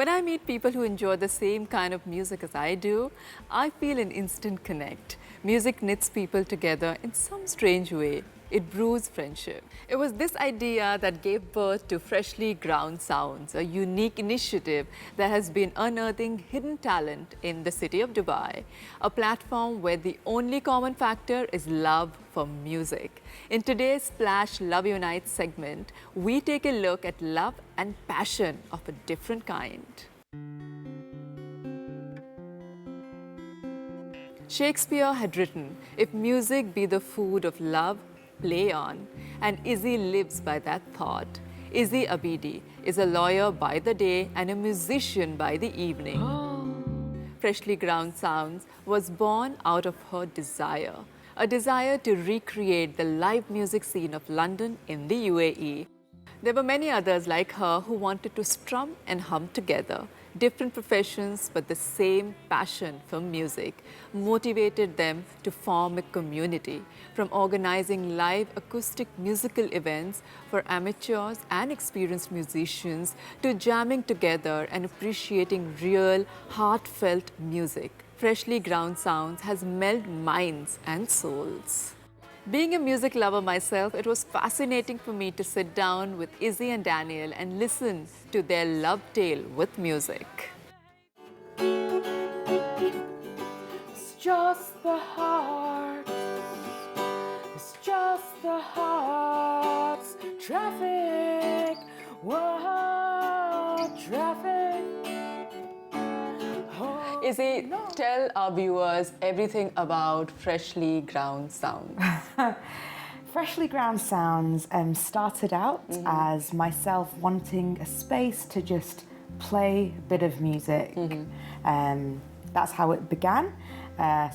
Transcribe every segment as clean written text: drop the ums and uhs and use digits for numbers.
When I meet people who enjoy the same kind of music as I do, I feel an instant connect. Music knits people together in some strange way. It brews friendship. It was this idea that gave birth to Freshly Ground Sounds, a unique initiative that has been unearthing hidden talent in the city of Dubai, a platform where the only common factor is love for music. In today's Splash Love Unites segment, we take a look at love and passion of a different kind. Shakespeare had written, "If music be the food of love, play on," and Izzy lives by that thought. Izzy Abidi is a lawyer by the day and a musician by the evening. Freshly Ground Sounds was born out of her desire, a desire to recreate the live music scene of London in the UAE. There were many others like her who wanted to strum and hum together. Different professions, but the same passion for music motivated them to form a community, from organizing live acoustic musical events for amateurs and experienced musicians to jamming together and appreciating real, heartfelt music. Freshly Ground Sounds has melded minds and souls. Being a music lover myself, it was fascinating for me to sit down with Izzy and Daniel and listen to their love tale with music. It's just the heart. It's just the heart's traffic. Whoa, traffic. Izzy, tell our viewers everything about Freshly Ground Sounds. Freshly Ground Sounds started out as myself wanting a space to just play a bit of music. That's how it began.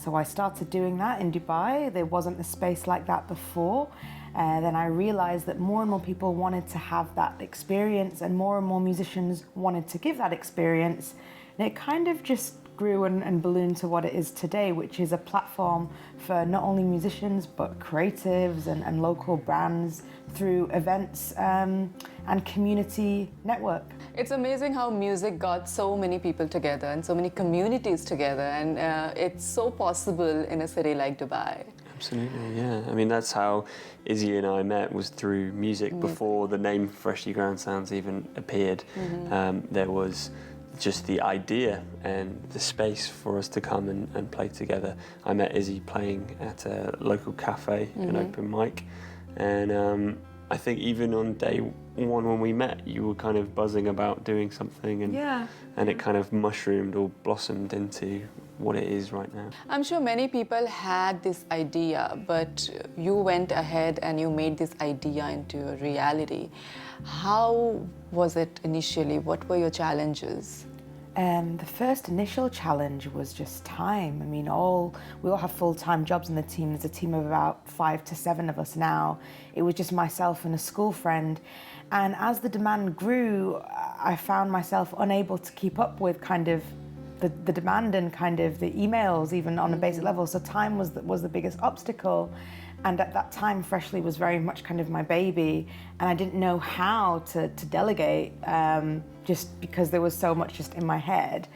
So I started doing that in Dubai. There wasn't a space like that before. Then I realized that more and more people wanted to have that experience and more musicians wanted to give that experience. And it kind of just grew and ballooned to what it is today, which is a platform for not only musicians but creatives and local brands through events and community network. It's amazing how music got so many people together and so many communities together, and it's so possible in a city like Dubai. Absolutely, yeah. I mean, that's how Izzy and I met, was through music. Before the name Freshly Ground Sounds even appeared. There was just the idea and the space for us to come and play together. I met Izzy playing at a local cafe, an open mic, and I think even on day one when we met, you were kind of buzzing about doing something, and it kind of mushroomed or blossomed into what it is right now. I'm sure many people had this idea, but you went ahead and you made this idea into a reality. How was it initially? What were your challenges? The first initial challenge was just time. I mean, we all have full-time jobs in the team. There's a team of about 5 to 7 of us now. It was just myself and a school friend. And as the demand grew, I found myself unable to keep up with kind of the demand and kind of the emails, even on a basic level. So time was the biggest obstacle. And at that time, Freshly was very much kind of my baby, and I didn't know how to delegate, just because there was so much just in my head.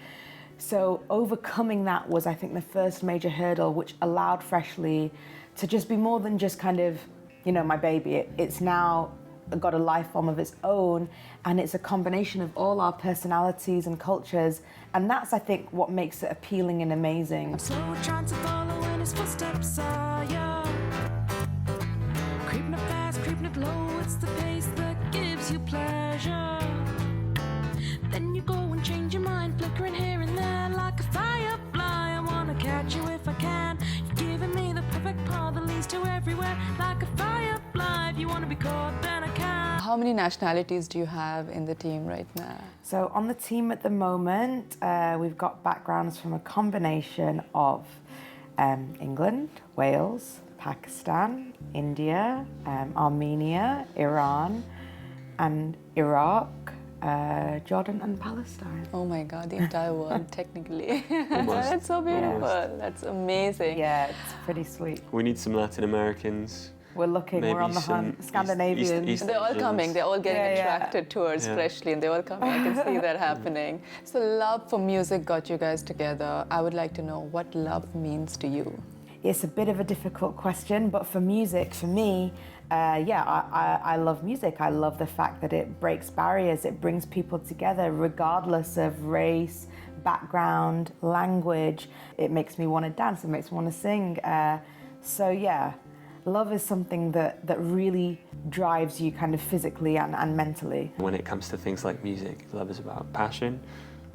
So overcoming that was, I think, the first major hurdle, which allowed Freshly to just be more than just kind of, my baby. It's now got a life form of its own, and it's a combination of all our personalities and cultures, and that's, I think, what makes it appealing and amazing. I'm slow trying to follow in his footsteps, creeping up fast, creeping up low, it's the pace that gives you pleasure. Then you go and change your mind, flickering here and there like a firefly. I wanna catch you if I can. You've given me the perfect path that leads to everywhere, like a firefly. If you wanna be caught, then I can. How many nationalities do you have in the team right now? So on the team at the moment, we've got backgrounds from a combination of England, Wales, Pakistan, India, Armenia, Iran, and Iraq, Jordan and Palestine. Oh my God, the entire world, technically. That's so beautiful. Yeah. That's amazing. Yeah, it's pretty sweet. We need some Latin Americans. We're looking, we're on the hunt. Scandinavian. They're all coming. They're all getting attracted towards Freshly, and they're all coming. I can see that happening. So love for music got you guys together. I would like to know what love means to you. It's a bit of a difficult question, but for music, for me, I love music. I love the fact that it breaks barriers. It brings people together regardless of race, background, language. It makes me want to dance. It makes me want to sing. Love is something that really drives you kind of physically and mentally. When it comes to things like music, love is about passion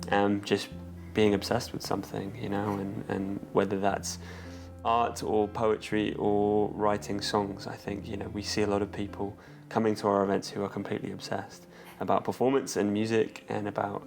and just being obsessed with something, you know, and whether that's art or poetry or writing songs. I think, you know, we see a lot of people coming to our events who are completely obsessed about performance and music and about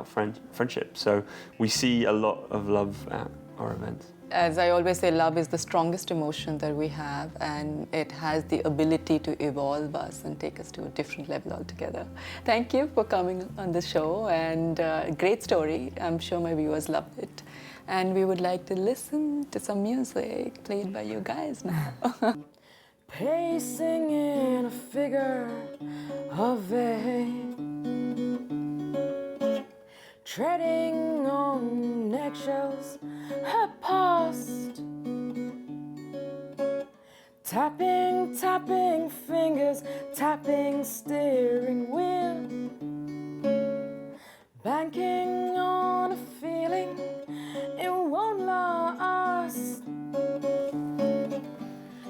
friendship. So we see a lot of love at our events. As I always say, love is the strongest emotion that we have, and it has the ability to evolve us and take us to a different level altogether. Thank you for coming on the show, and great story. I'm sure my viewers loved it. And we would like to listen to some music played by you guys now. Pacing in a figure of eight, treading on eggshells, her past, tapping fingers, tapping steering wheel, banking on a feeling it won't last.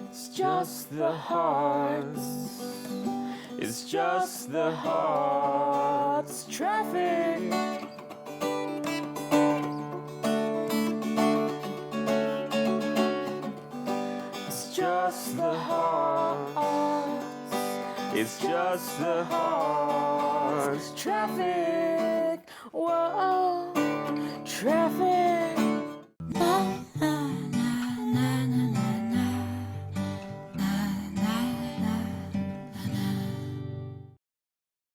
It's just the hearts, it's just the hearts, traffic. It's just the hearts, it's just the hearts, traffic. Whoa, traffic.